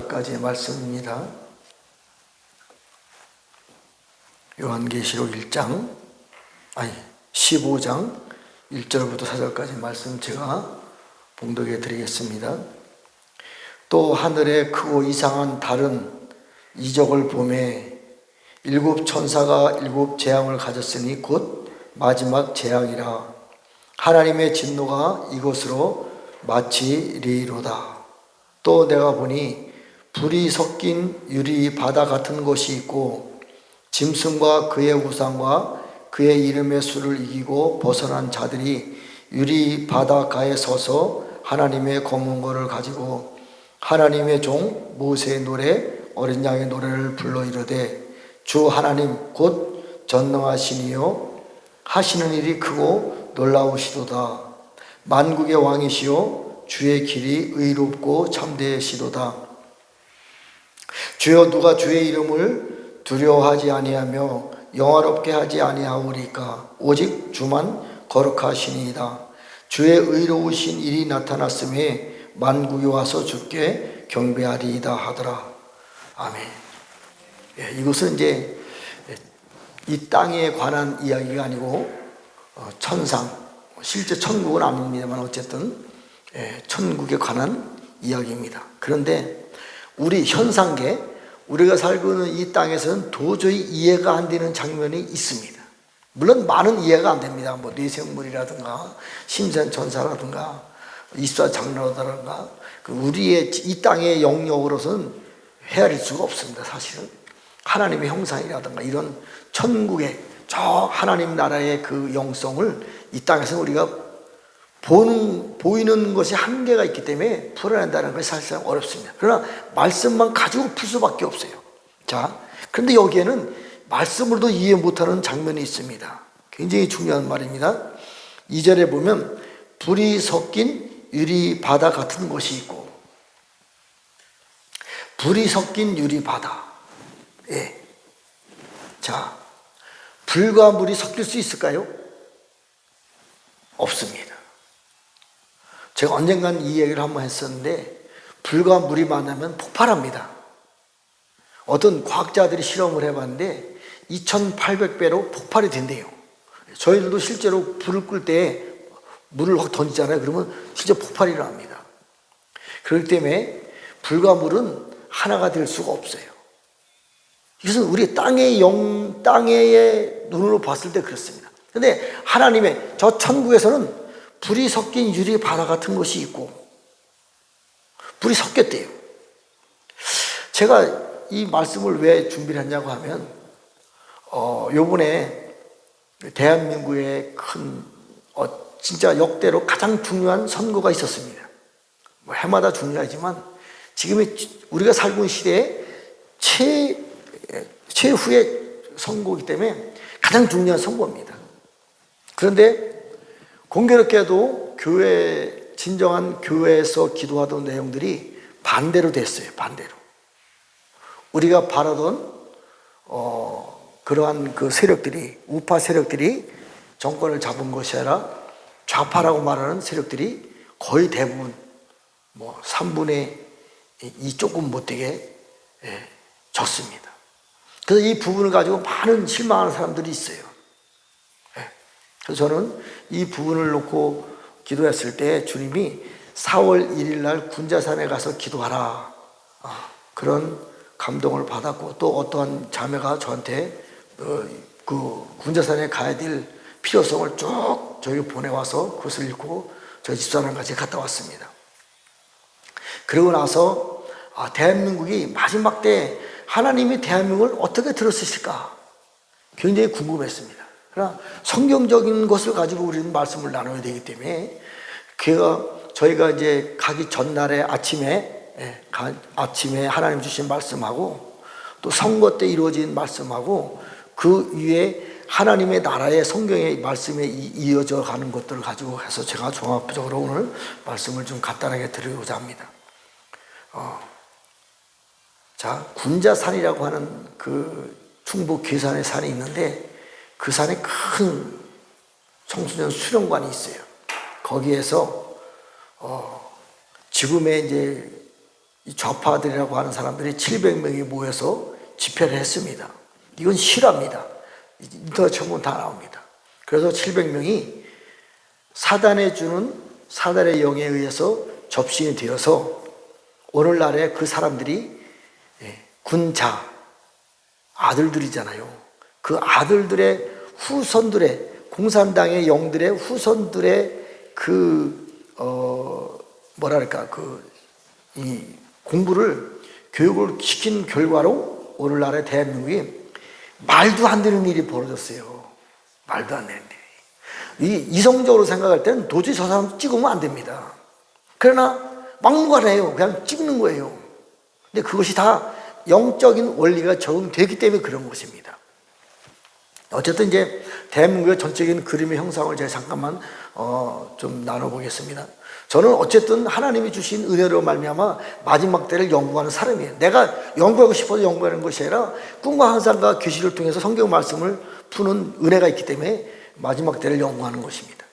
까지의 말씀입니다. 요한계시록 15장 1절부터 4절까지 말씀 제가 봉독해 드리겠습니다. 또 하늘에 크고 이상한 다른 이적을 보매 일곱 천사가 일곱 재앙을 가졌으니 곧 마지막 재앙이라. 하나님의 진노가 이곳으로 마치리로다. 또 내가 보니 불이 섞인 유리 바다 같은 것이 있고 짐승과 그의 우상과 그의 이름의 수를 이기고 벗어난 자들이 유리 바닷가에 서서 하나님의 검은 거를 가지고 하나님의 종 모세의 노래 어린 양의 노래를 불러 이르되 주 하나님 곧 전능하시니요 하시는 일이 크고 놀라우시도다. 만국의 왕이시요 주의 길이 의롭고 참되시도다. 주여 누가 주의 이름을 두려워하지 아니하며 영화롭게 하지 아니하오리까. 오직 주만 거룩하시니이다. 주의 의로우신 일이 나타났음에 만국이 와서 주께 경배하리이다 하더라. 아멘. 이것은 이제 이 땅에 관한 이야기가 아니고 천상, 실제 천국은 아닙니다만 어쨌든 천국에 관한 이야기입니다. 그런데 우리 현상계, 우리가 살고 있는 이 땅에서는 도저히 이해가 안 되는 장면이 있습니다. 물론 많은 이해가 안 됩니다. 뭐 뇌생물이라든가 심산천사라든가 이수장로라든가 우리의 이 땅의 영역으로서는 헤아릴 수가 없습니다. 사실은 하나님의 형상이라든가 이런 천국의 저 하나님 나라의 그 영성을 이 땅에서 우리가 보이는 것이 한계가 있기 때문에 풀어낸다는 것이 사실상 어렵습니다. 그러나 말씀만 가지고 풀 수밖에 없어요. 자, 그런데 여기에는 말씀으로도 이해 못하는 장면이 있습니다. 굉장히 중요한 말입니다. 2절에 보면 불이 섞인 유리 바다 같은 것이 있고, 불이 섞인 유리 바다. 자, 불과 물이 섞일 수 있을까요? 없습니다. 제가 언젠간 이 얘기를 한번 했었는데 불과 물이 만나면 폭발합니다. 어떤 과학자들이 실험을 해봤는데 2800배로 폭발이 된대요. 저희들도 실제로 불을 끌 때 물을 확 던지잖아요. 그러면 실제 폭발이 일어납니다. 그렇기 때문에 불과 물은 하나가 될 수가 없어요. 이것은 우리 땅의 눈으로 봤을 때 그렇습니다. 그런데 하나님의 저 천국에서는 불이 섞인 유리 바다 같은 것이 있고 불이 섞였대요. 제가 이 말씀을 왜 준비를 했냐고 하면 요번에 대한민국의 큰 진짜 역대로 가장 중요한 선거가 있었습니다. 뭐 해마다 중요하지만 지금의 우리가 살고 있는 시대에 최후의 선거이기 때문에 가장 중요한 선거입니다. 그런데 공교롭게도 진정한 교회에서 기도하던 내용들이 반대로 됐어요. 반대로. 우리가 바라던 그러한 그 세력들이, 우파 세력들이 정권을 잡은 것이 아니라 좌파라고 말하는 세력들이 거의 대부분 3분의 2 조금 못되게 졌습니다. 그래서 이 부분을 가지고 많은 실망하는 사람들이 있어요. 그래서 저는 이 부분을 놓고 기도했을 때 주님이 4월 1일 날 군자산에 가서 기도하라, 그런 감동을 받았고, 또 어떠한 자매가 저한테 그 군자산에 가야 될 필요성을 쭉 저희 보내와서 그것을 읽고 저희 집사람 같이 갔다 왔습니다. 그러고 나서 대한민국이 마지막 때 하나님이 대한민국을 어떻게 들었으실까 굉장히 궁금했습니다. 그러나 성경적인 것을 가지고 우리는 말씀을 나눠야 되기 때문에 저희가 이제 가기 전날에 아침에 하나님 주신 말씀하고 또 선거 때 이루어진 말씀하고 그 위에 하나님의 나라의 성경의 말씀에 이어져 가는 것들을 가지고 해서 제가 종합적으로 오늘 말씀을 좀 간단하게 드리고자 합니다. 자, 군자산이라고 하는 그 충북 괴산의 산이 있는데 그 산에 큰 청소년 수련관이 있어요. 거기에서 지금의 이제 이 좌파들이라고 하는 사람들이 700명이 모여서 집회를 했습니다. 이건 실화입니다. 인터넷 쳐보면 다 나옵니다. 그래서 700명이 사단에 주는 사단의 영에 의해서 접신이 되어서 오늘날에 그 사람들이 군자 아들들이잖아요. 그 아들들의 후손들의 공산당의 영들의 후손들의 이 공부를 교육을 시킨 결과로 오늘날의 대한민국이 말도 안 되는 일이 벌어졌어요. 말도 안 되는 일이. 이성적으로 생각할 때는 도저히 저 사람 찍으면 안 됩니다. 그러나 막무가내예요. 그냥 찍는 거예요. 근데 그것이 다 영적인 원리가 적용되기 때문에 그런 것입니다. 어쨌든 이제 대한민국의 전적인 그림의 형상을 제가 잠깐만 좀 나눠보겠습니다. 저는 어쨌든 하나님이 주신 은혜로 말미암아 마지막 때를 연구하는 사람이에요. 내가 연구하고 싶어서 연구하는 것이 아니라 꿈과 환상과 계시를 통해서 성경 말씀을 푸는 은혜가 있기 때문에 마지막 때를 연구하는 것입니다.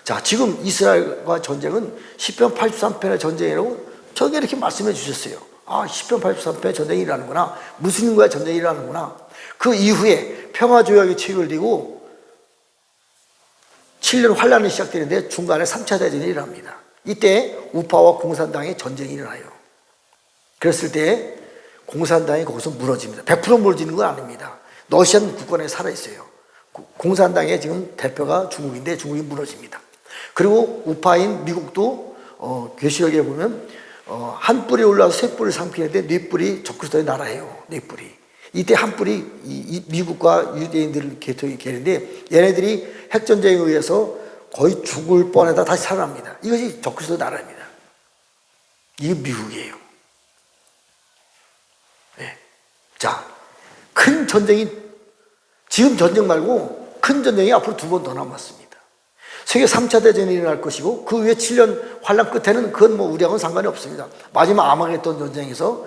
자, 지금 이스라엘과 전쟁은 시편 83편의 전쟁이라고 저에게 이렇게 말씀해 주셨어요. 아, 시편 83편의 전쟁이 일어나는구나. 무슨 인과의 전쟁이 일어나는구나. 그 이후에 평화조약이 체결되고 7년 환란이 시작되는데 중간에 3차 대전이 일어납니다. 이때 우파와 공산당의 전쟁이 일어나요. 그랬을 때 공산당이 거기서 무너집니다. 100% 무너지는 건 아닙니다. 러시아는 국권에 살아있어요. 공산당의 지금 대표가 중국인데 중국이 무너집니다. 그리고 우파인 미국도 계시록에 보면 한 뿔이 올라와서 세 뿔을 삼키는데 네 뿔이 적그리스도의 나라예요. 네 뿔이. 이때 한 뿔이 미국과 유대인들을 계는데 얘네들이 핵전쟁에 의해서 거의 죽을 뻔하다 다시 살아납니다. 이것이 적그리스도 나라입니다. 이게 미국이에요. 네. 자, 큰 전쟁이 지금 전쟁 말고 큰 전쟁이 앞으로 2번 더 남았습니다. 세계 3차 대전이 일어날 것이고 그 후에 7년 환란 끝에는 그건 뭐 우리하고는 상관이 없습니다. 마지막 아마겟돈 전쟁에서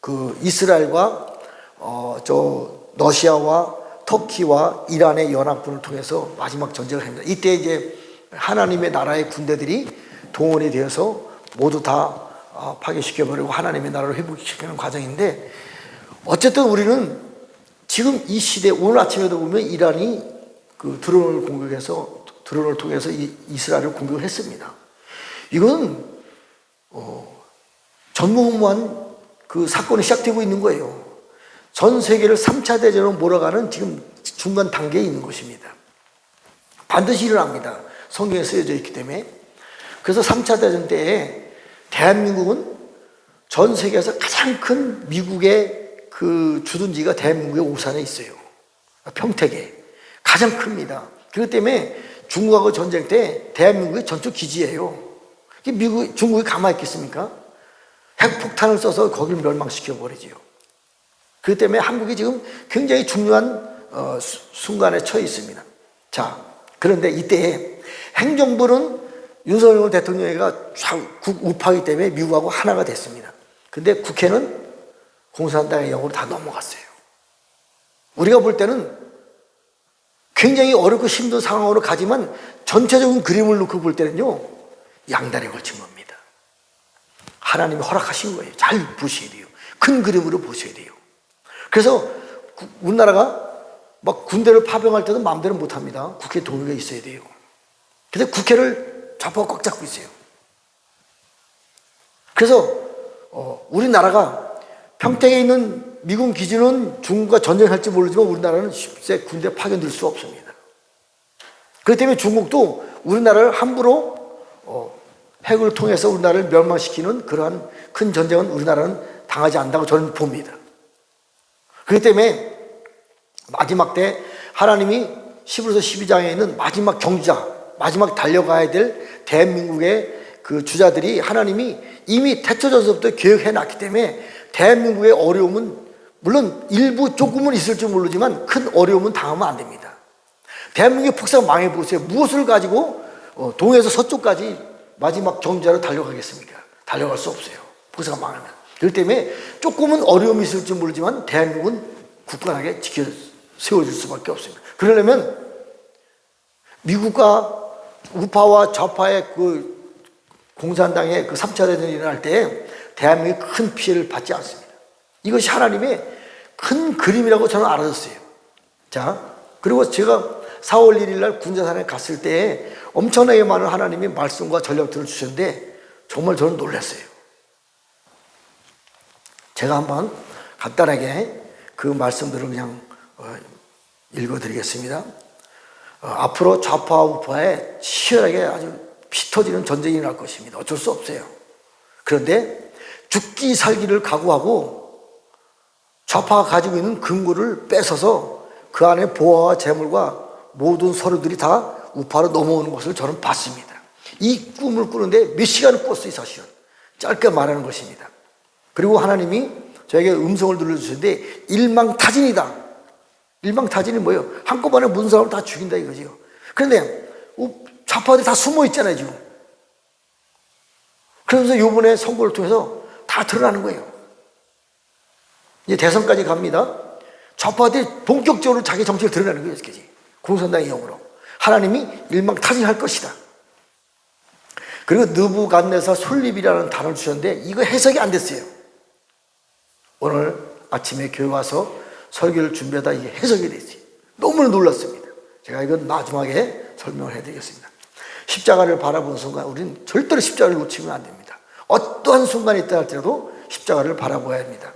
그 이스라엘과 러시아와 터키와 이란의 연합군을 통해서 마지막 전쟁을 합니다. 이때 이제 하나님의 나라의 군대들이 동원이 되어서 모두 다 파괴시켜버리고 하나님의 나라를 회복시키는 과정인데 어쨌든 우리는 지금 이 시대 오늘 아침에도 보면 이란이 그 드론을 공격해서 드론을 통해서 이스라엘을 공격을 했습니다. 이건 전무후무한 그 사건이 시작되고 있는 거예요. 전 세계를 3차 대전으로 몰아가는 지금 중간 단계에 있는 것입니다. 반드시 일어납니다. 성경에 쓰여져 있기 때문에. 그래서 3차 대전 때에 대한민국은 전 세계에서 가장 큰 미국의 그 주둔지가 대한민국의 오산에 있어요. 평택에. 가장 큽니다. 그렇기 때문에 중국하고 전쟁 때 대한민국의 전투 기지예요. 중국이 가만히 있겠습니까? 핵폭탄을 써서 거기를 멸망시켜버리지요. 그렇기 때문에 한국이 지금 굉장히 중요한 순간에 처해 있습니다. 자, 그런데 이때 행정부는 윤석열 대통령이가 우파이기 때문에 미국하고 하나가 됐습니다. 근데 국회는 공산당의 영으로 다 넘어갔어요. 우리가 볼 때는 굉장히 어렵고 힘든 상황으로 가지만 전체적인 그림을 놓고 볼 때는요, 양다리 걸친 겁니다. 하나님이 허락하신 거예요. 잘 보셔야 돼요. 큰 그림으로 보셔야 돼요. 그래서 우리나라가 막 군대를 파병할 때도 마음대로 못 합니다. 국회 동의가 있어야 돼요. 근데 국회를 좌파가 꽉 잡고 있어요. 그래서 우리나라가 평택에 있는 미군 기지는 중국과 전쟁할지 모르지만 우리나라는 쉽게 군대 파견될 수 없습니다. 그렇기 때문에 중국도 우리나라를 함부로 핵을 통해서 우리나라를 멸망시키는 그러한 큰 전쟁은 우리나라는 당하지 않는다고 저는 봅니다. 그렇기 때문에 마지막 때 하나님이 히브리서 12장에 있는 마지막 경주자, 마지막 달려가야 될 대한민국의 그 주자들이 하나님이 이미 태초전서부터 계획해 놨기 때문에 대한민국의 어려움은 물론 일부 조금은 있을지 모르지만 큰 어려움은 당하면 안 됩니다. 대한민국의 폭삭 망해보세요. 무엇을 가지고 동에서 서쪽까지 마지막 경주자로 달려가겠습니까? 달려갈 수 없어요. 폭삭 망하면. 그렇기 때문에 조금은 어려움이 있을지 모르지만 대한민국은 굳건하게 세워질 수밖에 없습니다. 그러려면 미국과 우파와 좌파의 그 공산당의 그 3차 대전이 일어날 때 대한민국이 큰 피해를 받지 않습니다. 이것이 하나님의 큰 그림이라고 저는 알아졌어요. 자, 그리고 제가 4월 1일 날 군자산에 갔을 때 엄청나게 많은 하나님의 말씀과 전략들을 주셨는데 정말 저는 놀랐어요. 제가 한번 간단하게 그 말씀들을 그냥 읽어드리겠습니다. 앞으로 좌파와 우파에 치열하게 아주 피 터지는 전쟁이 날 것입니다. 어쩔 수 없어요. 그런데 죽기 살기를 각오하고 좌파가 가지고 있는 근거를 뺏어서 그 안에 보화와 재물과 모든 서류들이 다 우파로 넘어오는 것을 저는 봤습니다. 이 꿈을 꾸는데 몇 시간을 꿨어요, 사실은. 짧게 말하는 것입니다. 그리고 하나님이 저에게 음성을 들려주셨는데 일망타진이다. 일망타진이 뭐예요? 한꺼번에 모든 사람을 다 죽인다 이거지요. 그런데 좌파들이 다 숨어 있잖아요, 지금. 그러면서 이번에 선거를 통해서 다 드러나는 거예요. 이제 대선까지 갑니다. 좌파들이 본격적으로 자기 정책을 드러내는 거예요, 이렇게. 공산당의 영으로. 하나님이 일망타진할 것이다. 그리고 느부갓네살 솔립이라는 단어를 주셨는데 이거 해석이 안 됐어요. 오늘 아침에 교회 와서 설교를 준비하다 이게 해석이 됐어요. 너무나 놀랐습니다. 제가 이건 마지막에 설명을 해드리겠습니다. 십자가를 바라보는 순간 우리는 절대로 십자가를 놓치면 안 됩니다. 어떠한 순간이 있다 할지라도 십자가를 바라봐야 합니다.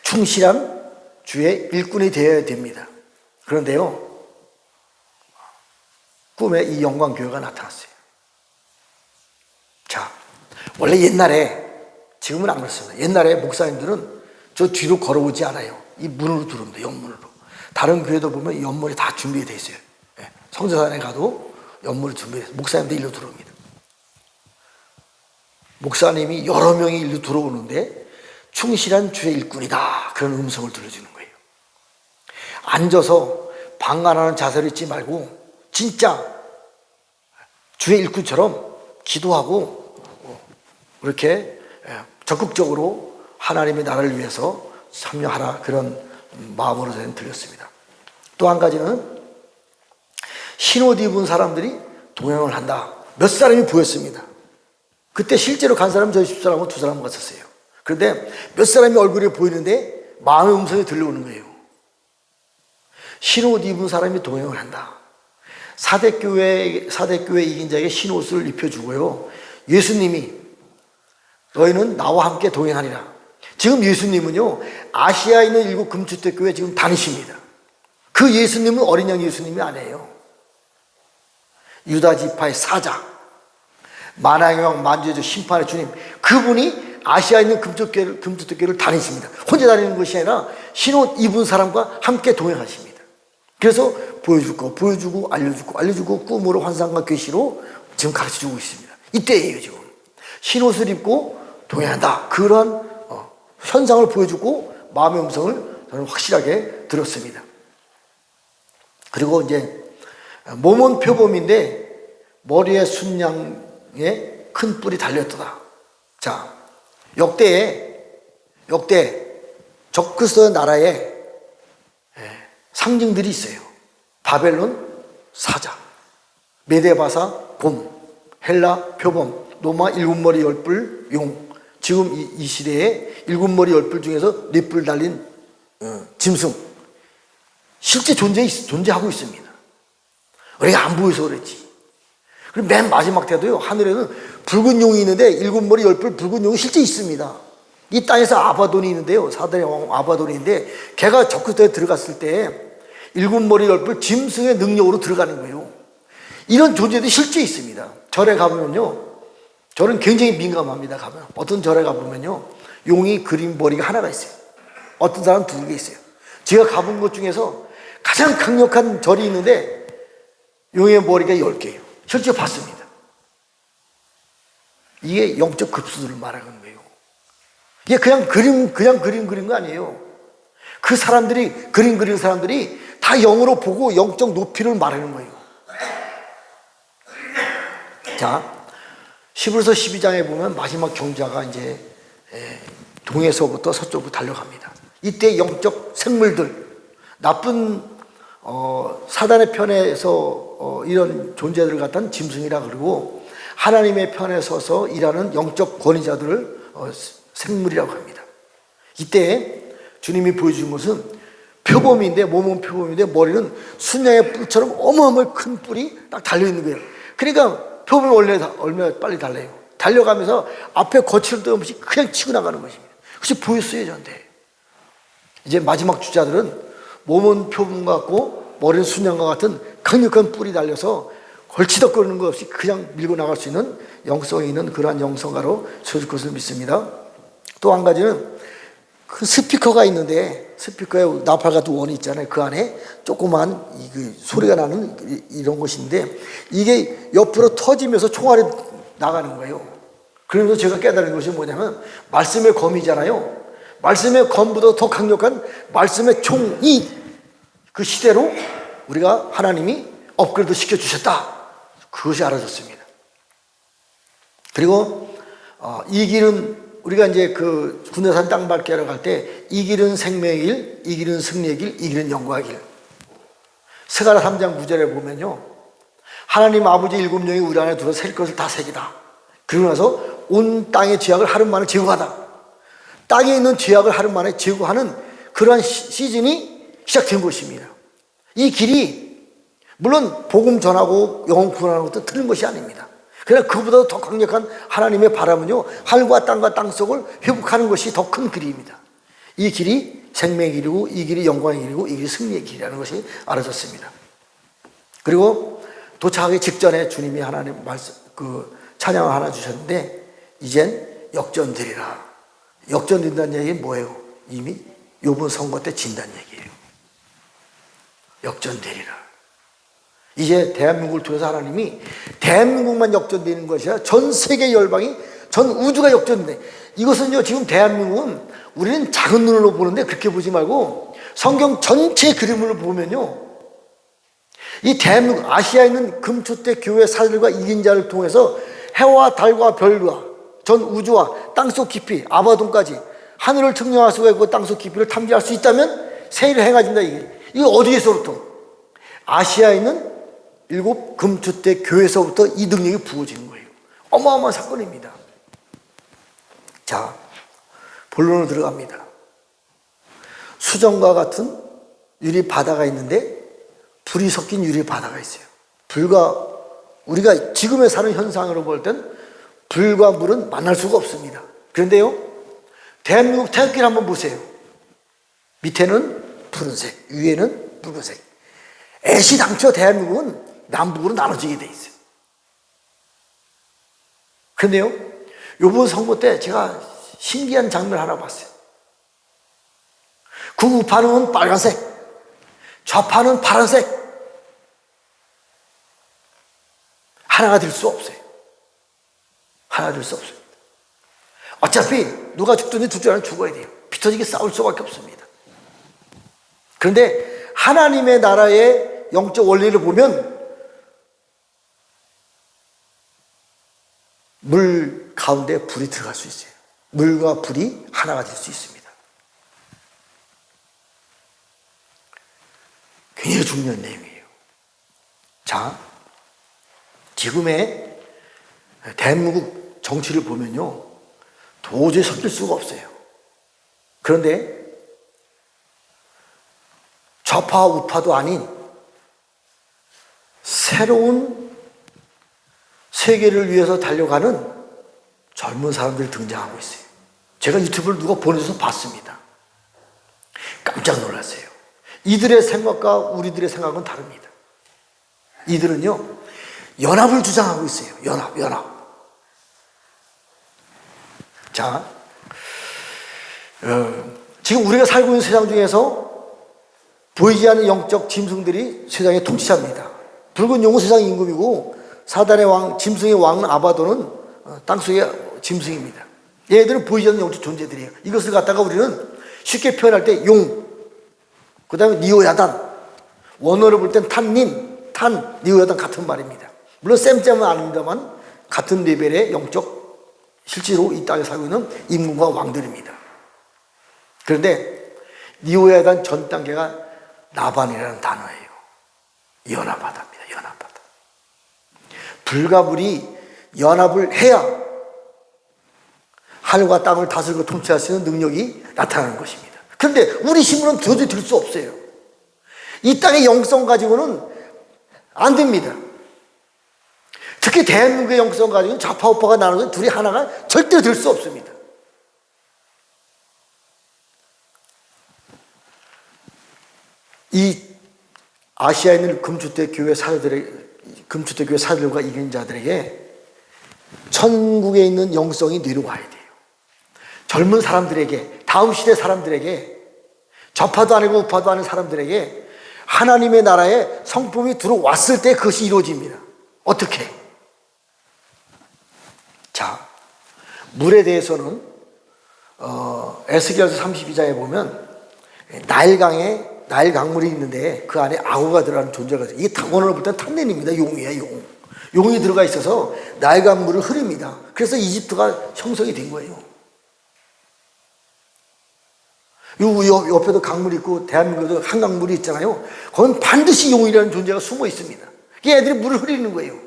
충실한 주의 일꾼이 되어야 됩니다. 그런데요, 꿈에 이 영광교회가 나타났어요. 자, 원래 옛날에, 지금은 안 그렇습니다. 옛날에 목사님들은 저 뒤로 걸어오지 않아요. 이 문으로 들어옵니다. 옆문으로. 다른 교회도 보면 이 옆문이 다 준비되어 있어요. 성전산에 가도 옆문이 준비되어 있어요. 목사님들 일로 들어옵니다. 목사님이 여러 명이 일로 들어오는데 충실한 주의 일꾼이다. 그런 음성을 들려주는 거예요. 앉아서 방관하는 자세를 잊지 말고 진짜 주의 일꾼처럼 기도하고 이렇게 적극적으로 하나님의 나라를 위해서 참여하라, 그런 마음으로 저는 들렸습니다. 또 한 가지는 흰옷 입은 사람들이 동행을 한다. 몇 사람이 보였습니다. 그때 실제로 간 사람은 저희 10사람하고 2사람 갔었어요. 그런데 몇 사람이 얼굴이 보이는데 마음의 음성이 들려오는 거예요. 흰옷 입은 사람이 동행을 한다. 사대교회 이긴 자에게 흰옷을 입혀주고요. 예수님이 너희는 나와 함께 동행하리라. 지금 예수님은요, 아시아에 있는 7 금주택교회 지금 다니십니다. 그 예수님은 어린 양 예수님이 아니에요. 유다 지파의 사자, 만왕의 왕 만주의 심판의 주님, 그분이 아시아에 있는 금주택교회를 다니십니다. 혼자 다니는 것이 아니라 흰옷 입은 사람과 함께 동행하십니다. 그래서 보여줄 거 보여주고 알려주고 꿈으로 환상과 계시로 지금 가르쳐주고 있습니다. 이때예요, 지금. 흰옷을 입고 동행한다. 그런 현상을 보여주고 마음의 음성을 저는 확실하게 들었습니다. 그리고 이제 몸은 표범인데 머리에 순양에 큰 뿔이 달렸더라. 자, 역대 적그리스도 나라에 상징들이 있어요. 바벨론 사자, 메데바사 곰, 헬라 표범, 로마 7머리 10뿔 용. 지금 이 시대에 7머리 10뿔 중에서 4뿔 달린 짐승, 실제 존재하고 있습니다. 우리가 안 보여서 그랬지. 그리고 맨 마지막 때도요, 하늘에는 붉은 용이 있는데 7머리 10뿔 붉은 용이 실제 있습니다. 이 땅에서 아바돈이 있는데요, 사단의 왕 아바돈이 있는데 걔가 적그리스도에 들어갔을 때 7머리 10뿔 짐승의 능력으로 들어가는 거예요. 이런 존재도 실제 있습니다. 절에 가보면요, 저는 굉장히 민감합니다. 가면 어떤 절에 가보면요, 용이 그린 머리가 하나가 있어요. 어떤 사람은 2개 있어요. 제가 가본 것 중에서 가장 강력한 절이 있는데 용의 머리가 10개예요. 실제 봤습니다. 이게 영적 급수를 말하는 거예요. 이게 그냥 그림 그린 거 아니에요. 그 사람들이 그리는 사람들이 다 영으로 보고 영적 높이를 말하는 거예요. 자, 히브리서 12장에 보면 마지막 경자가 이제 동에서부터 서쪽으로 달려갑니다. 이때 영적 생물들, 나쁜 사단의 편에서 이런 존재들을 갖다는 짐승이라 그러고, 하나님의 편에 서서 일하는 영적 권위자들을 생물이라고 합니다. 이때 주님이 보여준 것은 표범인데, 몸은 표범인데 머리는 순양의 뿔처럼 어마어마한 큰 뿔이 딱 달려있는 거예요. 그러니까 표범이 얼마나 빨리 달려요. 달려가면서 앞에 거칠을 도 없이 그냥 치고 나가는 것입니다. 그것이 보였어요, 저한테. 이제 마지막 주자들은 몸은 표범 같고 머리는 순양과 같은 강력한 뿔이 달려서 걸치덕거리는 것 없이 그냥 밀고 나갈 수 있는 영성이 있는 그러한 영성가로 세워질 것을 믿습니다. 또 한 가지는 그 스피커가 있는데, 스피커에 나팔 같은 원이 있잖아요. 그 안에 조그만 소리가 나는 이런 것인데, 이게 옆으로 터지면서 총알이 나가는 거예요. 그러면서 제가 깨달은 것이 뭐냐면, 말씀의 검이잖아요. 말씀의 검보다 더 강력한 말씀의 총이 그 시대로 우리가 하나님이 업그레이드 시켜주셨다. 그것이 알아졌습니다. 그리고 이 길은 우리가 이제 그 군대산 땅 밟기 하러 갈 때 이 길은 생명의 길, 이 길은 승리의 길, 이 길은 영광의 길. 스가랴 3장 9절에 보면요, 하나님 아버지 7영이 우리 안에 들어 셀 것을 다 새기다. 그러고 나서 온 땅의 죄악을 하루 만에 제거하다. 땅에 있는 죄악을 하루 만에 제거하는 그러한 시즌이 시작된 것입니다. 이 길이 물론 복음 전하고 영혼 구원하는 것도 틀린 것이 아닙니다. 그러나 그보다 더 강력한 하나님의 바람은요, 하늘과 땅과 땅속을 회복하는 것이 더 큰 길입니다. 이 길이 생명의 길이고, 이 길이 영광의 길이고, 이 길이 승리의 길이라는 것이 알아졌습니다. 그리고 도착하기 직전에 주님이 하나님 말씀, 찬양을 하나 주셨는데, 이젠 역전되리라. 역전된다는 얘기는 뭐예요? 이미 요번 선거 때 진다는 얘기예요. 역전되리라. 이제 대한민국을 통해서 하나님이 대한민국만 역전되는 것이 아니라 전 세계 열방이, 전 우주가 역전돼. 이것은요, 지금 대한민국은 우리는 작은 눈으로 보는데 그렇게 보지 말고 성경 전체 그림을 보면요, 이 대한민국, 아시아에 있는 금초대 교회 사들과 이긴 자를 통해서 해와 달과 별과 전 우주와 땅속 깊이, 아바돈까지 하늘을 측량할 수가 있고 땅속 깊이를 탐지할 수 있다면 세일을 행하진다. 이게 어디에서부터? 아시아에 있는 7 금초대 교회에서부터 이 능력이 부어지는 거예요. 어마어마한 사건입니다. 자, 본론으로 들어갑니다. 수정과 같은 유리 바다가 있는데 불이 섞인 유리 바다가 있어요. 불과, 우리가 지금에 사는 현상으로 볼 땐 불과 물은 만날 수가 없습니다. 그런데요, 대한민국 태극기를 한번 보세요. 밑에는 푸른색, 위에는 붉은색. 애시당초 대한민국은 남북으로 나눠지게 돼 있어요. 그런데요, 요번 선거 때 제가 신기한 장면을 하나 봤어요. 우파는 빨간색, 좌파는 파란색. 하나가 될 수 없어요. 하나가 될 수 없습니다. 어차피 누가 죽든지 둘 줄 알면 죽어야 돼요. 피터지게 싸울 수밖에 없습니다. 그런데 하나님의 나라의 영적 원리를 보면 물 가운데 불이 들어갈 수 있어요. 물과 불이 하나가 될 수 있습니다. 굉장히 중요한 내용이에요. 자, 지금의 대한민국 정치를 보면요, 도저히 섞일 수가 없어요. 그런데 좌파 우파도 아닌 새로운 세계를 위해서 달려가는 젊은 사람들이 등장하고 있어요. 제가 유튜브를 누가 보내줘서 봤습니다. 깜짝 놀랐어요. 이들의 생각과 우리들의 생각은 다릅니다. 이들은요, 연합을 주장하고 있어요. 연합. 자, 지금 우리가 살고 있는 세상 중에서 보이지 않는 영적 짐승들이 세상에 통치합니다. 붉은 용은 세상 임금이고 사단의 왕, 짐승의 왕 아바도는 땅속의 짐승입니다. 얘들은 보이지 않는 영적 존재들이에요. 이것을 갖다가 우리는 쉽게 표현할 때 용, 그 다음에 니오야단, 원어를 볼 땐 탄닌, 니오야단 같은 말입니다. 물론 쌤쌤은 아닙니다만 같은 레벨의 영적, 실제로 이 땅에 살고 있는 임금과 왕들입니다. 그런데 니오야단 전 단계가 나반이라는 단어예요. 연합하다입니다. 연합하다. 불과 불이 연합을 해야 하늘과 땅을 다스리고 통치할 수 있는 능력이 나타나는 것입니다. 그런데 우리 힘으로는 도저히 될 수 없어요. 이 땅의 영성 가지고는 안 됩니다. 특히 대한민국의 영성 가지고는 좌파 우파가 나누는 둘이 하나가 절대로 될 수 없습니다. 이 아시아에 있는 금주대 교회 사도들과 이긴 자들에게 천국에 있는 영성이 내려와야 돼요. 젊은 사람들에게, 다음 시대 사람들에게, 좌파도 아니고 우파도 아닌 사람들에게 하나님의 나라에 성품이 들어왔을 때 그것이 이루어집니다. 어떻게? 자, 물에 대해서는 에스겔서 32장에 보면 나일 강물이 있는데 그 안에 악어가 들어가는 존재가 있어요. 이게 오늘 볼 때는 탐내입니다. 용이에요, 용. 용이 들어가 있어서 나일 강물을 흐립니다. 그래서 이집트가 형성이 된 거예요. 옆에도 강물이 있고 대한민국에도 한강물이 있잖아요. 거기는 반드시 용이라는 존재가 숨어 있습니다. 애들이 물을 흐리는 거예요.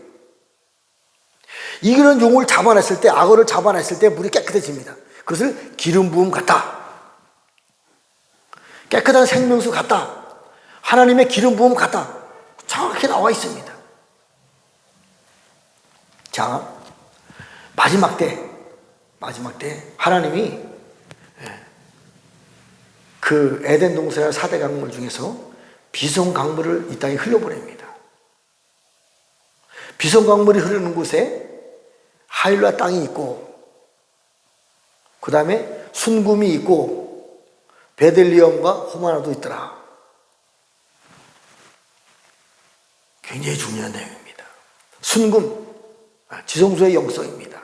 이런 용을 잡아냈을 때, 악어를 잡아냈을 때 물이 깨끗해집니다. 그것을 기름 부음 같다, 깨끗한 생명수 같다, 하나님의 기름 부음 같다, 정확히 나와 있습니다. 자, 마지막 때 하나님이 그 에덴 동산의 4대 강물 중에서 비손 강물을 이 땅에 흘려보냅니다. 비손 강물이 흐르는 곳에 하일과 땅이 있고, 그 다음에 순금이 있고, 베들리엄과 호마나도 있더라. 굉장히 중요한 내용입니다. 순금, 지성소의 영성입니다.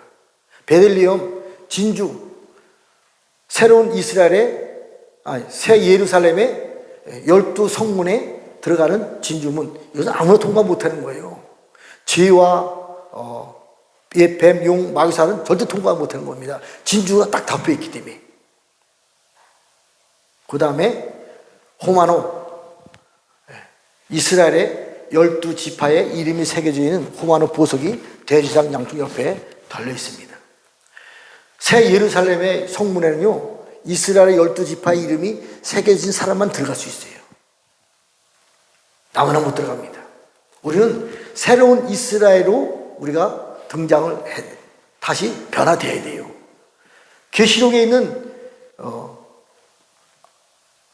베들리엄, 진주, 새로운 이스라엘의 새 예루살렘의 12성문에 들어가는 진주문, 이것은 아무나 통과 못하는 거예요. 쥐와 뱀, 용, 마귀사는 절대 통과 못하는 겁니다. 진주가 딱 덮여있기 때문에. 그 다음에 호마노, 이스라엘의 12지파의 이름이 새겨져 있는 호마노 보석이 대지상 양쪽 옆에 달려있습니다. 새 예루살렘의 성문에는요, 이스라엘의 12지파의 이름이 새겨진 사람만 들어갈 수 있어요. 아무나 못 들어갑니다. 우리는 새로운 이스라엘로 우리가 등장을 다시 변화되어야 돼요. 계시록에 있는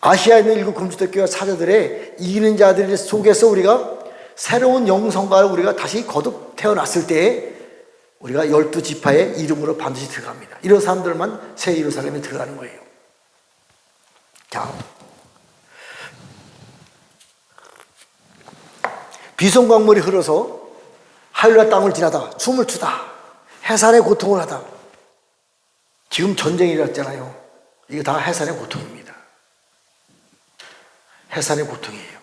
아시아에 있는 7 금주대교회 사자들의 이기는 자들 속에서 우리가 새로운 영성과를 우리가 다시 거듭 태어났을 때에 우리가 12지파의 이름으로 반드시 들어갑니다. 이런 사람들만 새 예루살렘에 들어가는 거예요. 자, 비손강물이 흘러서 하늘과 땅을 지나다 춤을 추다 해산의 고통을 하다. 지금 전쟁이 일어났잖아요. 이게 다 해산의 고통입니다. 해산의 고통이에요.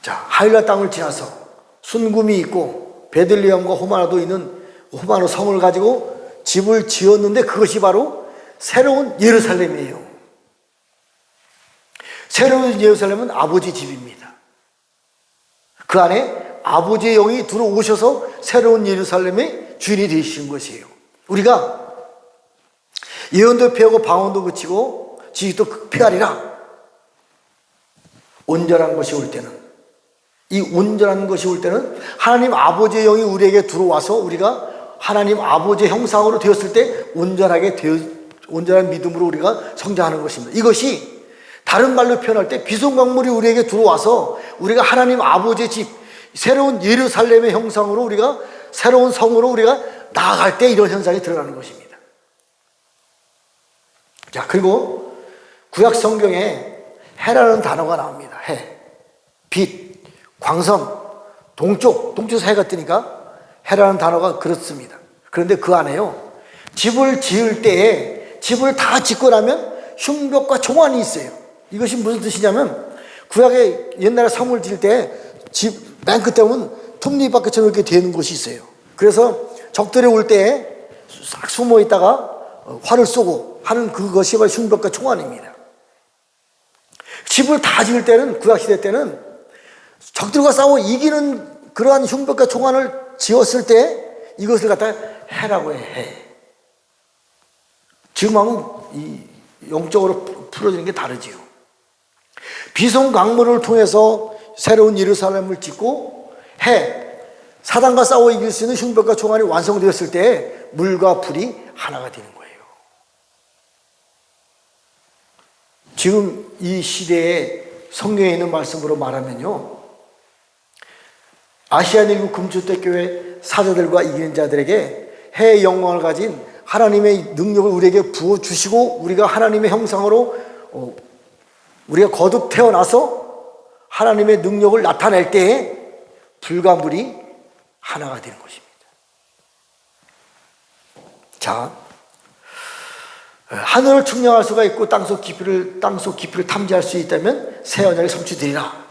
자, 하늘과 땅을 지나서 순금이 있고 베들레헴과 호마노도 있는 호마노 성을 가지고 집을 지었는데 그것이 바로 새로운 예루살렘이에요. 새로운 예루살렘은 아버지 집입니다. 그 안에 아버지의 영이 들어오셔서 새로운 예루살렘의 주인이 되시는 것이에요. 우리가 예언도 폐하고 방언도 그치고 지식도 폐하리라. 온전한 것이 올 때는, 이 온전한 것이 올 때는 하나님 아버지의 영이 우리에게 들어와서 우리가 하나님 아버지의 형상으로 되었을 때 온전한 믿음으로 우리가 성장하는 것입니다. 이것이 다른 말로 표현할 때 비손강물이 우리에게 들어와서 우리가 하나님 아버지의 집, 새로운 예루살렘의 형상으로 우리가 새로운 성으로 우리가 나아갈 때 이런 현상이 드러나는 것입니다. 자, 그리고 구약 성경에 해라는 단어가 나옵니다. 해, 빛, 광선, 동쪽에서 해가 뜨니까 해라는 단어가 그렇습니다. 그런데 그 안에요, 집을 지을 때에 집을 다 짓고 나면 흉벽과 종환이 있어요. 이것이 무슨 뜻이냐면 구약에 옛날에 성을 지을 때 집 맨 끝에 보면 톱니바퀴처럼 이렇게 되는 곳이 있어요. 그래서 적들이 올 때 싹 숨어 있다가 활을 쏘고 하는 그것이 바로 흉벽과 총환입니다. 집을 다 지을 때는, 구약시대 때는 적들과 싸워 이기는 그러한 흉벽과 총환을 지었을 때 이것을 갖다가 해라고 해. 지금하고는 이 영적으로 풀어지는 게 다르지요. 비송 강물을 통해서 새로운 예루살렘을 짓고 사단과 싸워 이길 수 있는 흉벽과 총알이 완성되었을 때 물과 불이 하나가 되는 거예요. 지금 이 시대에 성경에 있는 말씀으로 말하면요, 아시아일구 금주대교회 사도들과 이기는 자들에게 해의 영광을 가진 하나님의 능력을 우리에게 부어주시고 우리가 하나님의 형상으로 우리가 거듭 태어나서 하나님의 능력을 나타낼 때에 불과 물이 하나가 되는 것입니다. 자, 하늘을 측량할 수가 있고 땅속 깊이를 탐지할 수 있다면 새 언약의 성취되리라.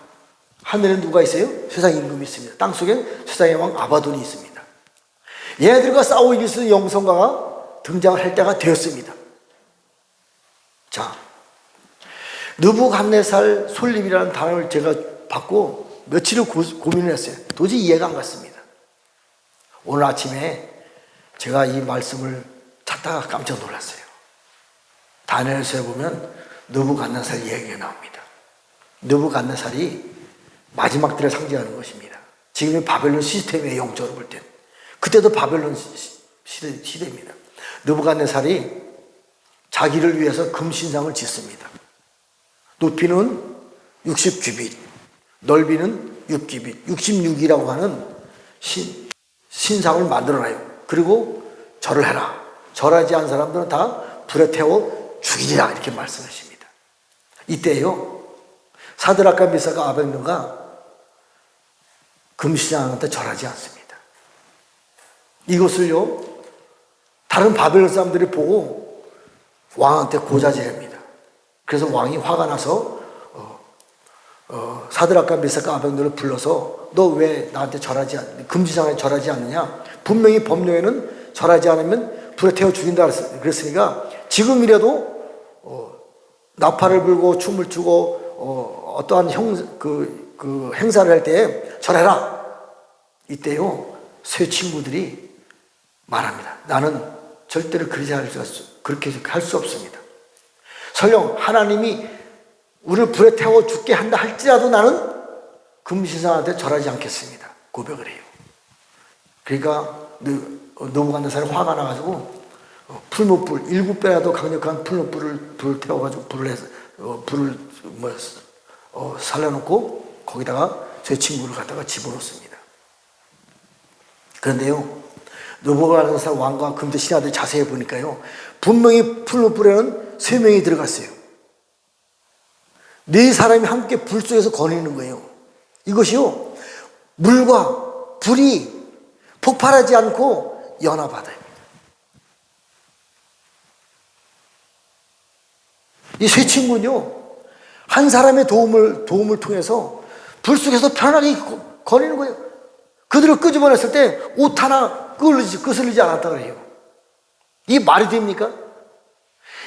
하늘엔 누가 있어요? 세상 임금이 있습니다. 땅속엔 세상의 왕 아바돈이 있습니다. 얘네들과 싸워 이길 수 있는 영성가가 등장을 할 때가 되었습니다. 자, 느부갓네살 솔림이라는 단어를 제가 받고 며칠을 고민을 했어요. 도저히 이해가 안 갔습니다. 오늘 아침에 제가 이 말씀을 찾다가 깜짝 놀랐어요. 다니엘서에 보면 느부갓네살 이야기가 나옵니다. 느부갓네살이 마지막 때를 상징하는 것입니다. 지금의 바벨론 시스템의 영적으로 볼 때, 그때도 바벨론 시대입니다. 느부갓네살이 자기를 위해서 금신상을 짓습니다. 높이는 60규빗, 넓이는 6규빗, 66이라고 하는 신상을 만들어놔요. 그리고 절을 해라. 절하지 않은 사람들은 다 불에 태워 죽이리라, 이렇게 말씀하십니다. 이때요, 사드락과 미사가 아벳느고가 금신상한테 절하지 않습니다. 이것을요, 다른 바벨론 사람들이 보고 왕한테 고자질합니다. 그래서 왕이 화가 나서 사드락과 미사가 아벳느고를 불러서 너 왜 나한테 금신상에 절하지 않느냐? 분명히 법령에는 절하지 않으면 불에 태워 죽인다 그랬으니까 지금이라도 나팔을 불고 춤을 추고 어떠한 행사를 할 때 절해라. 이때요, 새 친구들이 말합니다. 나는 절대로 그렇게 할 수 없습니다. 설령 하나님이 우리를 불에 태워 죽게 한다 할지라도 나는 금신상한테 절하지 않겠습니다. 고백을 해요. 그러니까 느부갓네살이 화가 나가지고 풀무불 7배라도 강력한 풀무불을 태워가지고 불을 살려놓고 거기다가 제 친구를 갖다가 집어넣습니다. 그런데요, 느부갓네살 왕과 금대 신하들 자세히 보니까요, 분명히 풀무불에는 3명이 들어갔어요. 4사람이 함께 불 속에서 거니는 거예요. 이것이요, 물과 불이 폭발하지 않고 연화바다입니다. 이 세 친구는요, 한 사람의 도움을 통해서 불 속에서 편안하게 거니는 거예요. 그들을 끄집어냈을 때 옷 하나 끄슬리지 않았다 그래요. 이게 말이 됩니까?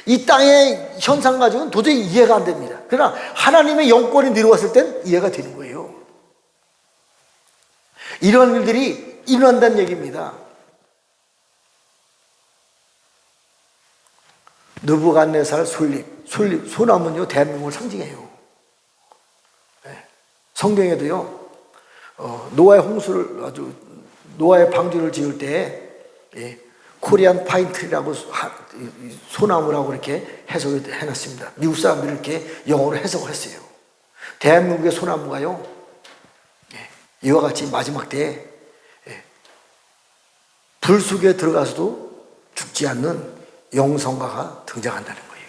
이 땅의 현상 가지고는 도저히 이해가 안 됩니다. 그러나 하나님의 영권이 내려왔을 땐 이해가 되는 거예요. 이런 일들이 일어난다는 얘기입니다. 느부갓네살 소나무는요, 대한민국을 상징해요. 성경에도요, 노아의 방주를 지을 때 코리안 파인트리라고 소나무라고 이렇게 해석을 해놨습니다. 미국 사람들이 이렇게 영어로 해석을 했어요. 대한민국의 소나무가요, 이와 같이 마지막 때에 불 속에 들어가서도 죽지 않는 영성가가 등장한다는 거예요.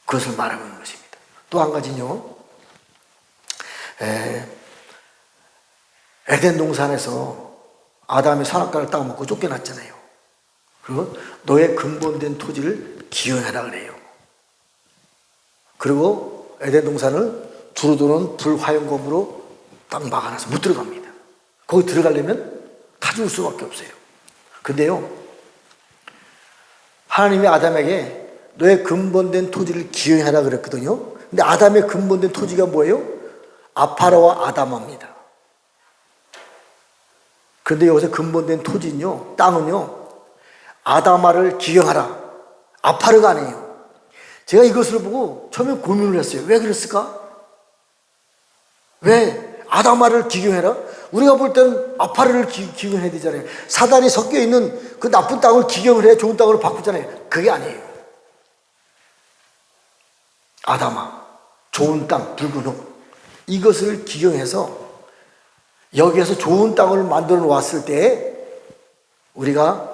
그것을 말하고 있는 것입니다. 또 한 가지는요, 에덴 동산에서 아담이 선악과를 따먹고 쫓겨났잖아요. 그리고 너의 근본된 토지를 기원하라 그래요. 그리고 에덴 동산을 두루두는 불화용검으로 딱 막아놔서 못 들어갑니다. 거기 들어가려면 다 죽을 수밖에 없어요. 근데요, 하나님이 아담에게 너의 근본된 토지를 기여하라 그랬거든요. 근데 아담의 근본된 토지가 뭐예요? 아파라와 아담아입니다. 그런데 여기서 근본된 토지는요, 땅은요, 아다마를 기경하라. 아파르가 아니에요. 제가 이것을 보고 처음에 고민을 했어요. 왜 그랬을까? 왜 아다마를 기경해라? 우리가 볼 때는 아파르를 기경해야 되잖아요. 사단이 섞여 있는 그 나쁜 땅을 기경을 해 좋은 땅으로 바꾸잖아요. 그게 아니에요. 아다마, 좋은 땅, 붉은 흙, 이것을 기경해서 여기에서 좋은 땅을 만들어 놓았을 때 우리가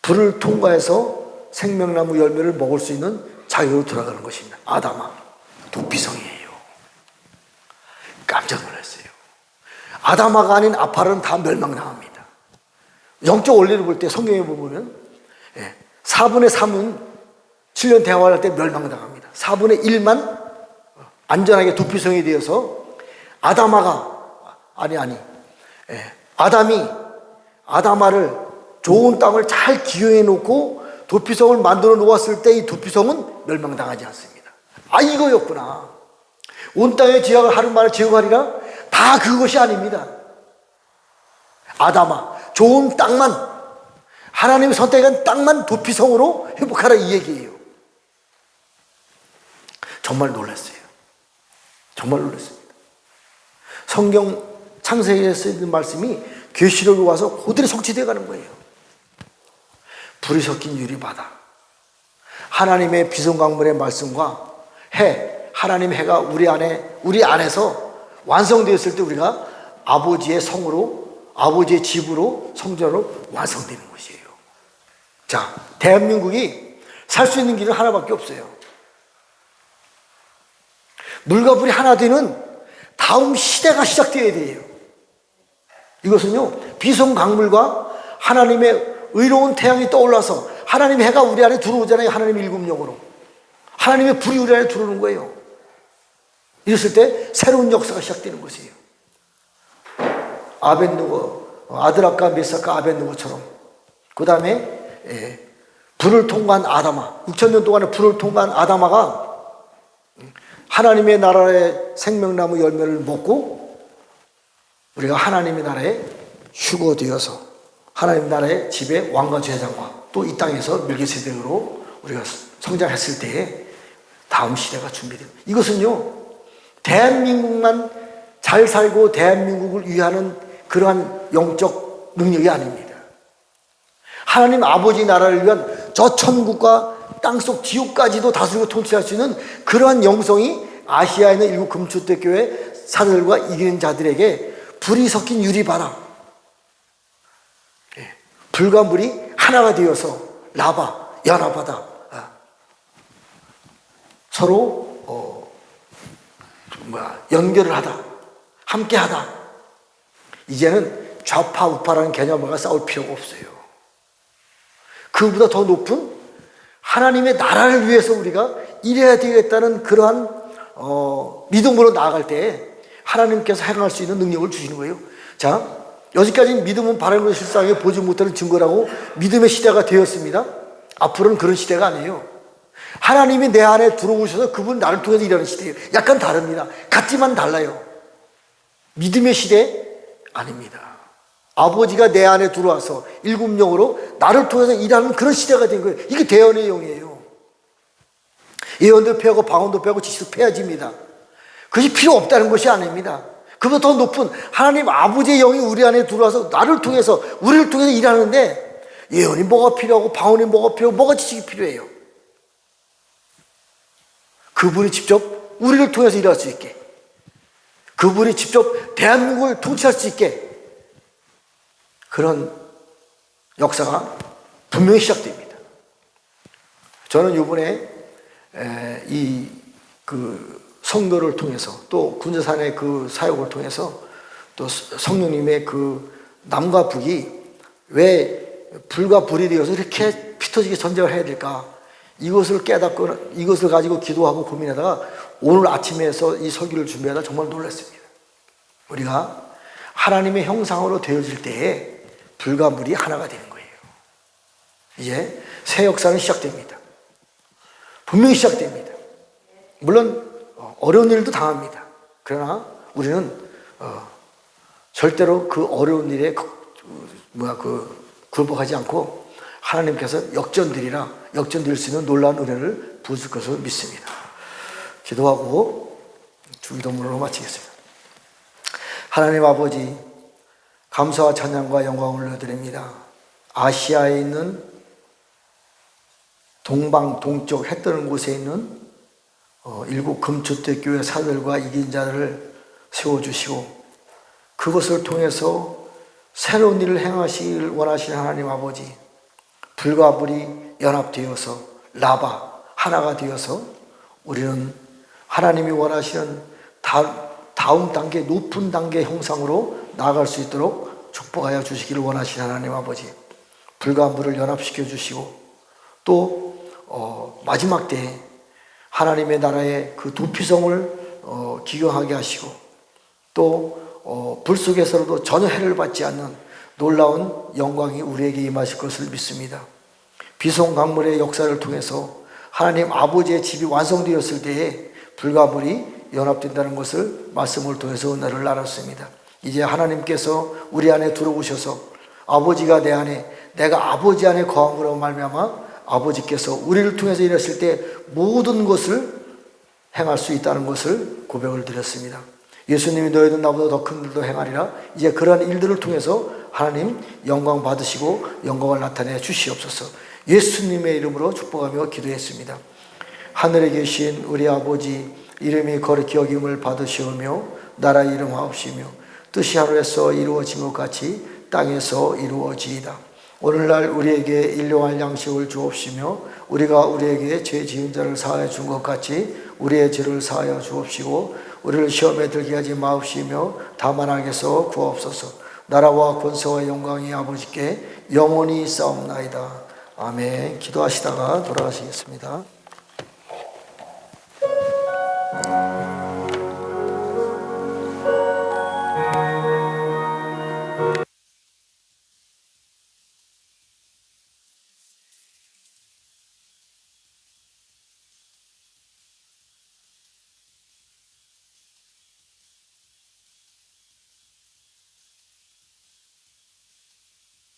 불을 통과해서 생명나무 열매를 먹을 수 있는 자유로 들어가는 것입니다. 아다마, 도피성이에요. 깜짝 놀랐어요. 아다마가 아닌 아파르는 다 멸망당합니다. 영적 원리를 볼 때 성경에 보면 4분의 3은 7년 대화를 할 때 멸망당합니다. 4분의 1만 안전하게 도피성이 되어서 아담이 아다마를 좋은 땅을 잘 기용해 놓고 도피성을 만들어 놓았을 때 이 도피성은 멸망당하지 않습니다. 이거였구나. 온 땅의 지역을 하는 말을 제거하리라? 다 그것이 아닙니다. 아다마, 좋은 땅만, 하나님이 선택한 땅만 도피성으로 회복하라, 이 얘기예요. 정말 놀랐어요. 정말 놀랐습니다. 성경 창세기에 쓰여있는 말씀이 계시록에 와서 그대로 성취되어 가는 거예요. 불이 섞인 유리바다, 하나님의 비성강물의 말씀과 하나님의 해가 우리 안에서 완성되었을 때 우리가 아버지의 성으로, 아버지의 집으로, 성전으로 완성되는 것이에요. 자, 대한민국이 살 수 있는 길은 하나밖에 없어요. 물과 불이 하나 되는 다음 시대가 시작되어야 돼요. 이것은요, 비성강물과 하나님의 의로운 태양이 떠올라서 하나님의 해가 우리 안에 들어오잖아요. 하나님의 일곱령으로 하나님의 불이 우리 안에 들어오는 거예요. 이랬을 때 새로운 역사가 시작되는 것이에요. 아드락과 메삭과 아벤누고처럼, 그 다음에 불을 통과한 아다마, 6,000년 동안에 불을 통과한 아다마가 하나님의 나라의 생명나무 열매를 먹고 우리가 하나님의 나라에 휴거되어서 하나님 나라의 집의 왕과 제사장과 또 이 땅에서 melkisedek으로 우리가 성장했을 때에 다음 시대가 준비됩니다. 이것은요, 대한민국만 잘 살고 대한민국을 위하는 그러한 영적 능력이 아닙니다. 하나님 아버지 나라를 위한 저 천국과 땅속 지옥까지도 다스리고 통치할 수 있는 그러한 영성이 아시아에 있는 일곱 금초대교회 사도들과 이기는 자들에게 불이 섞인 유리바다, 불과 물이 하나가 되어서 라바, 연합하다, 서로 연결을 하다, 함께하다. 이제는 좌파 우파라는 개념과 싸울 필요가 없어요. 그보다 더 높은 하나님의 나라를 위해서 우리가 일해야 되겠다는 그러한 믿음으로 나아갈 때 하나님께서 행할 수 있는 능력을 주시는 거예요. 자, 여기까지는 믿음은 바라는 것을 실상에 보지 못하는 증거라고 믿음의 시대가 되었습니다. 앞으로는 그런 시대가 아니에요. 하나님이 내 안에 들어오셔서 그분 나를 통해서 일하는 시대예요. 약간 다릅니다. 같지만 달라요. 믿음의 시대 아닙니다. 아버지가 내 안에 들어와서 일곱령으로 나를 통해서 일하는 그런 시대가 된 거예요. 이게 대언의 영이에요. 예언도 패하고 방언도 패하고 지식도 패해집니다. 그것이 필요 없다는 것이 아닙니다. 그보다 더 높은 하나님 아버지의 영이 우리 안에 들어와서 나를 통해서, 우리를 통해서 일하는데 예언이 뭐가 필요하고 방언이 뭐가 필요하고 뭐가 지식이 필요해요. 그분이 직접 우리를 통해서 일할 수 있게, 그분이 직접 대한민국을 통치할 수 있게, 그런 역사가 분명히 시작됩니다. 저는 이번에 성도를 통해서 또 군자산의 그 사역을 통해서 또 성령님의 그 남과 북이 왜 불과 불이 되어서 이렇게 피 터지게 전쟁을 해야 될까, 이것을 깨닫고 이것을 가지고 기도하고 고민하다가 오늘 아침에서 이 설교를 준비하다 정말 놀랐습니다. 우리가 하나님의 형상으로 되어질 때에 불과 물이 하나가 되는 거예요. 이제 새 역사는 시작됩니다. 분명히 시작됩니다. 물론 어려운 일도 당합니다. 그러나 우리는 절대로 그 어려운 일에 굴복하지 않고 하나님께서 역전드릴 수 있는 놀라운 은혜를 부으실 것을 믿습니다. 기도하고 주기도문으로 마치겠습니다. 하나님 아버지, 감사와 찬양과 영광을 올려드립니다. 아시아에 있는 동쪽 해 뜨는 곳에 있는 일곱 금주택교회 사들과 이긴 자들을 세워주시고 그것을 통해서 새로운 일을 행하시길 원하시는 하나님 아버지, 불과 불이 연합되어서 하나가 되어서 우리는 하나님이 원하시는 다음 단계, 높은 단계 형상으로 나아갈 수 있도록 축복하여 주시기를 원하시는 하나님 아버지, 불과 물을 연합시켜 주시고 또 마지막 때에 하나님의 나라의 그 도피성을 기경하게 하시고 또 불 속에서도 전혀 해를 받지 않는 놀라운 영광이 우리에게 임하실 것을 믿습니다. 비송강물의 역사를 통해서 하나님 아버지의 집이 완성되었을 때에 불과 물이 연합된다는 것을 말씀을 통해서 은혜를 알았습니다. 이제 하나님께서 우리 안에 들어오셔서 아버지가 내 안에, 내가 아버지 안에 거함으로 말미암아 아버지께서 우리를 통해서 일하실 때 모든 것을 행할 수 있다는 것을 고백을 드렸습니다. 예수님이 너희도 나보다 더 큰 일도 행하리라. 이제 그러한 일들을 통해서 하나님 영광 받으시고 영광을 나타내 주시옵소서. 예수님의 이름으로 축복하며 기도했습니다. 하늘에 계신 우리 아버지, 이름이 거룩히 여김을 받으시오며 나라 이름하옵시며 뜻이 하늘에서 이루어진 것 같이 땅에서 이루어지이다. 오늘날 우리에게 일용할 양식을 주옵시며 우리가 우리에게 죄 지은 자를 사하여 준 것 같이 우리의 죄를 사하여 주옵시고 우리를 시험에 들게 하지 마옵시며 다만 악에서 구하옵소서. 나라와 권세와 영광이 아버지께 영원히 싸움나이다. 아멘. 기도하시다가 돌아가시겠습니다.